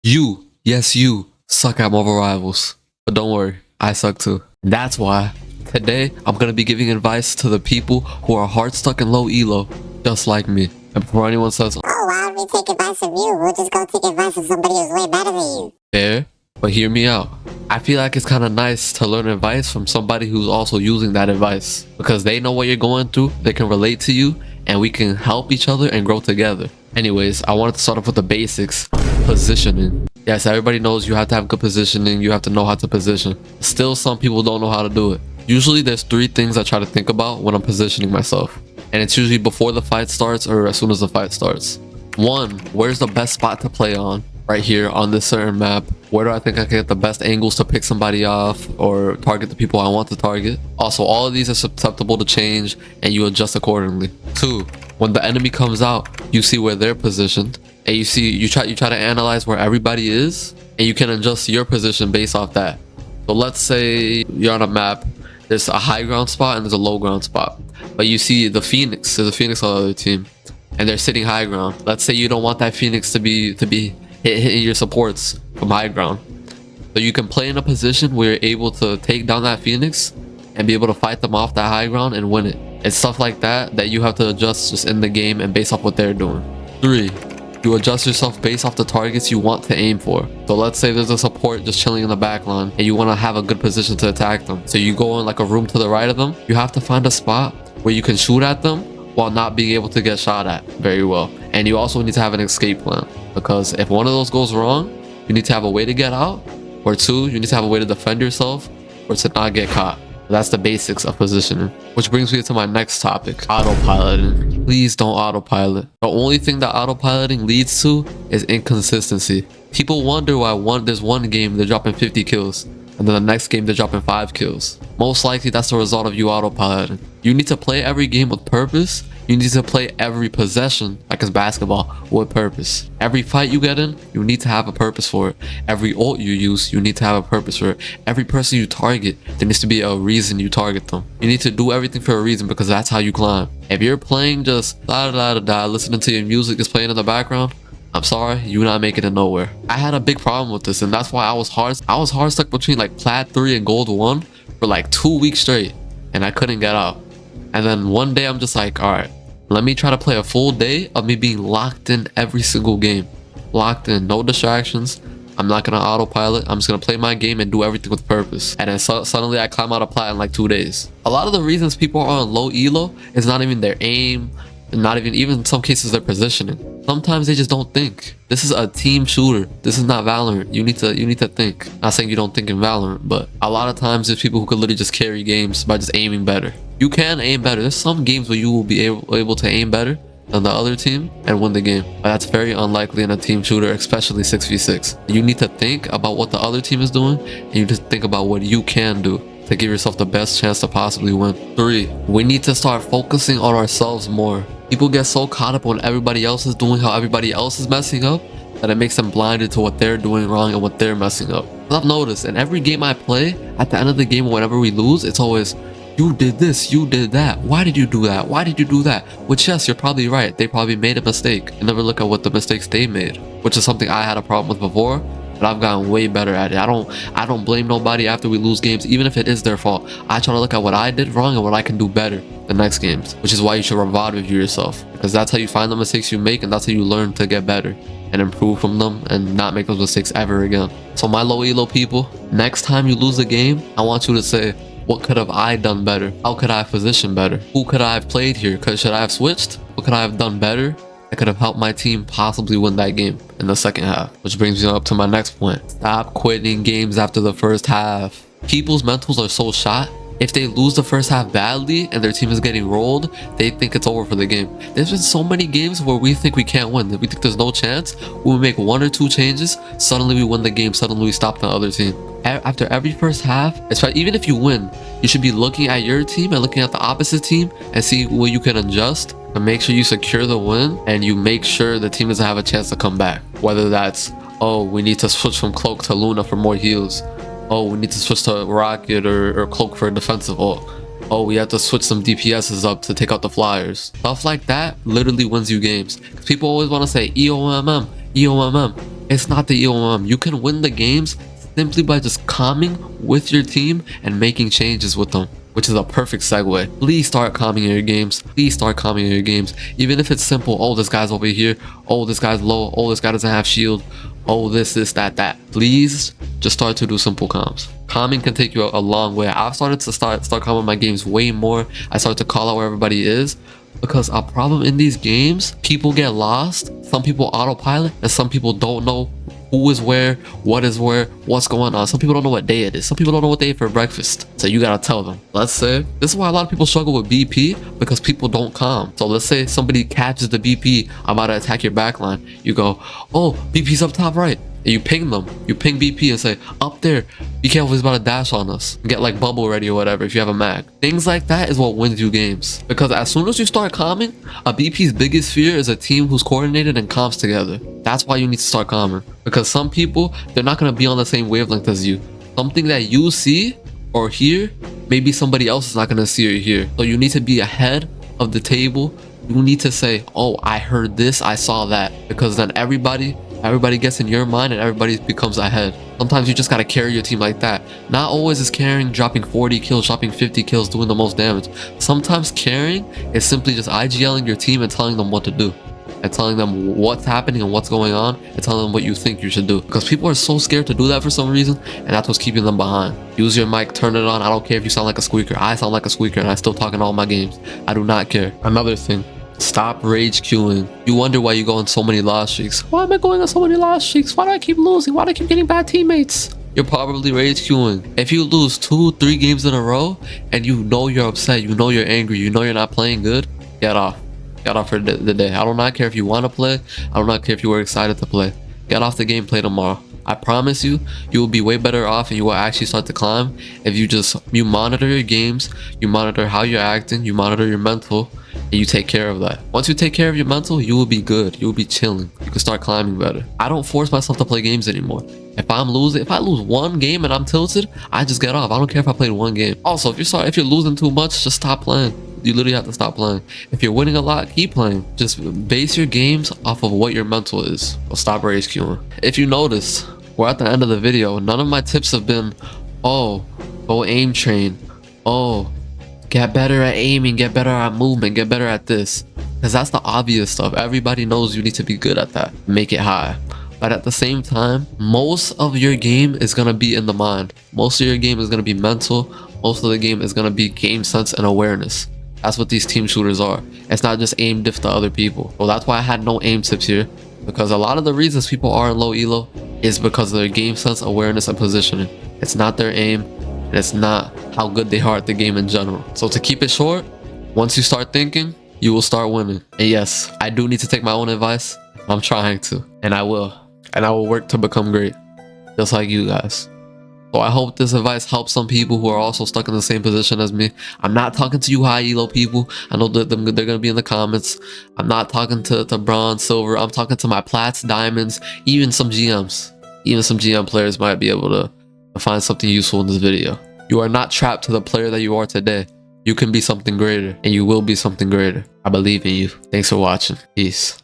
You, yes you, suck at Marvel Rivals. But don't worry, I suck too. That's why today I'm gonna be giving advice to the people who are hard stuck in low elo, just like me. And before anyone says, "Oh, why would we take advice from you? We'll just go take advice from somebody who's way better than you." fair, but hear me out. I feel like it's kind of nice to learn advice from somebody who's also using that advice, because they know what you're going through, they can relate to you, and we can help each other and grow together. Anyways, I wanted to start off with the basics. Positioning. Yes, everybody knows you have to have good positioning, you have to know how to position. Still, some people don't know how to do it. Usually there's 3 things I try to think about when I'm positioning myself, and it's usually before the fight starts or as soon as the fight starts. 1, where's the best spot to play on? Right here on this certain map. Where do I think I can get the best angles to pick somebody off or target the people I want to target? Also, all of these are susceptible to change and you adjust accordingly. 2, when the enemy comes out, you see where they're positioned, and you try to analyze where everybody is, and you can adjust your position based off that. So let's say you're on a map, there's a high ground spot and there's a low ground spot, but you see the Phoenix, there's a Phoenix on the other team, and they're sitting high ground. Let's say you don't want that Phoenix to be hitting your supports from high ground, so you can play in a position where you're able to take down that Phoenix and be able to fight them off that high ground and win it. It's stuff like that that you have to adjust just in the game and based off what they're doing. 3, you adjust yourself based off the targets you want to aim for. So let's say there's a support just chilling in the back line and you want to have a good position to attack them, so you go in like a room to the right of them. You have to find a spot where you can shoot at them while not being able to get shot at very well. And you also need to have an escape plan, because if one of those goes wrong, you need to have a way to get out, or 2, you need to have a way to defend yourself or to not get caught. That's the basics of positioning. Which brings me to my next topic, autopiloting. Please don't autopilot. The only thing that autopiloting leads to is inconsistency. People wonder why there's one game they're dropping 50 kills and then the next game they're dropping 5 kills. Most likely that's the result of you autopiloting. You need to play every game with purpose. You need to play every possession, like it's basketball, with purpose. Every fight you get in, you need to have a purpose for it. Every ult you use, you need to have a purpose for it. Every person you target, there needs to be a reason you target them. You need to do everything for a reason, because that's how you climb. If you're playing just da listening to your music is playing in the background, I'm sorry, you're not making it nowhere. I had a big problem with this, and that's why I was hard stuck between like Plat 3 and Gold 1 for like 2 weeks straight, and I couldn't get out. And then one day I'm just like, all right, let me try to play a full day of me being locked in every single game. Locked in, no distractions. I'm not gonna autopilot. I'm just gonna play my game and do everything with purpose. And then suddenly I climb out of Plat in like 2 days. A lot of the reasons people are on low elo is not even their aim, and not even in some cases their positioning. Sometimes they just don't think. This is a team shooter. This is not Valorant. You need to think. Not saying you don't think in Valorant, but a lot of times there's people who could literally just carry games by just aiming better. You can aim better. There's some games where you will be able to aim better than the other team and win the game, but that's very unlikely in a team shooter, especially 6v6. You need to think about what the other team is doing, and you need to think about what you can do to give yourself the best chance to possibly win. 3, we need to start focusing on ourselves more. People get so caught up on everybody else is doing, how everybody else is messing up, that it makes them blinded to what they're doing wrong and what they're messing up. I've noticed in every game I play, at the end of the game, whenever we lose, it's always, you did this, you did that, why did you do that, why did you do that? Which, yes, you're probably right, they probably made a mistake, and never look at what the mistakes they made, which is something I had a problem with before, but I've gotten way better at it. I don't blame nobody after we lose games, even if it is their fault. I try to look at what I did wrong and what I can do better the next games, which is why you should revive review yourself, because that's how you find the mistakes you make, and that's how you learn to get better and improve from them and not make those mistakes ever again. So my low elo people, next time you lose a game, I want you to say, what could have I done better? How could I have positioned better? Who could I have played here? Should I have switched? What could I have done better that could have helped my team possibly win that game in the second half? Which brings me up to my next point. Stop quitting games after the first half. People's mentals are so shot. If they lose the first half badly and their team is getting rolled, they think it's over for the game. There's been so many games where we think we can't win. We think there's no chance. When we make 1 or 2 changes, suddenly we win the game. Suddenly we stop the other team. After every first half, even if you win, you should be looking at your team and looking at the opposite team and see what you can adjust and make sure you secure the win, and you make sure the team doesn't have a chance to come back. Whether that's, oh, we need to switch from Cloak to Luna for more heals. Oh, we need to switch to Rocket or Cloak for a defensive ult. Oh, we have to switch some DPSs up to take out the flyers. Stuff like that literally wins you games. Because people always want to say EOMM, EOMM. It's not the EOM. You can win the games simply by just calming with your team and making changes with them, which is a perfect segue. Please start calming in your games. Please start calming in your games. Even if it's simple, oh, this guy's over here. Oh, this guy's low. Oh, this guy doesn't have shield. Oh, this, that. Please just start to do simple comms. Calming can take you a long way. I've started to start calming my games way more. I start to call out where everybody is, because a problem in these games, people get lost. Some people autopilot and some people don't know who is where, what is where, what's going on. Some people don't know what day it is. Some people don't know what they ate for breakfast. So you gotta tell them. Let's say, this is why a lot of people struggle with BP, because people don't calm. So let's say somebody catches the BP, I'm about to attack your backline. You go, oh, BP's up top right. And you ping them. You ping BP and say, up there, be careful, he's about to dash on us. Get like bubble ready or whatever if you have a mag. Things like that is what wins you games. Because as soon as you start calming, a BP's biggest fear is a team who's coordinated and comms together. That's why you need to start calming. Because some people, they're not going to be on the same wavelength as you. Something that you see or hear, maybe somebody else is not going to see or hear. So you need to be ahead of the table. You need to say, oh, I heard this, I saw that. Because then everybody gets in your mind and everybody becomes ahead. Sometimes you just gotta carry your team like that. Not always is carrying dropping 40 kills, dropping 50 kills, doing the most damage. Sometimes carrying is simply just IGLing your team and telling them what to do. And telling them what's happening and what's going on, and telling them what you think you should do. Because people are so scared to do that for some reason, and that's what's keeping them behind. Use your mic, turn it on. I don't care if you sound like a squeaker. I sound like a squeaker and I still talk in all my games. I do not care. Another thing, stop rage queuing. You wonder why you go on so many loss streaks. Why am I going on so many loss streaks? Why do I keep losing? Why do I keep getting bad teammates? You're probably rage queuing. If you lose 2-3 games in a row and you know you're upset, you know you're angry, you know you're not playing good, get off. Get off for the day. I do not care if you want to play. I do not care if you were excited to play. Get off the game, play tomorrow. I promise you, you will be way better off and you will actually start to climb if you monitor your games, you monitor how you're acting, you monitor your mental, and you take care of that. Once you take care of your mental, you will be good. You will be chilling. You can start climbing better. I don't force myself to play games anymore. If I lose one game and I'm tilted, I just get off. I don't care if I played one game. Also, if you're losing too much, just stop playing. You literally have to stop playing. If you're winning a lot, keep playing. Just base your games off of what your mental is. Or stop rage queuing. If you notice, we're at the end of the video. None of my tips have been, oh, go aim train. Oh, get better at aiming, get better at movement, get better at this. Because that's the obvious stuff. Everybody knows you need to be good at that. Make it high. But at the same time, most of your game is going to be in the mind. Most of your game is going to be mental. Most of the game is going to be game sense and awareness. That's what these team shooters are. It's not just aim diff to other people. So that's why I had no aim tips here. Because a lot of the reasons people are in low elo is because of their game sense, awareness, and positioning. It's not their aim, and it's not how good they are at the game in general. So to keep it short, once you start thinking, you will start winning. And yes, I do need to take my own advice. I'm trying to, and I will. And I will work to become great, just like you guys. So I hope this advice helps some people who are also stuck in the same position as me. I'm not talking to you high elo people. I know that they're going to be in the comments. I'm not talking to bronze, silver. I'm talking to my plats, diamonds, even some GMs. Even some GM players might be able to find something useful in this video. You are not trapped to the player that you are today. You can be something greater, and you will be something greater. I believe in you. Thanks for watching. Peace.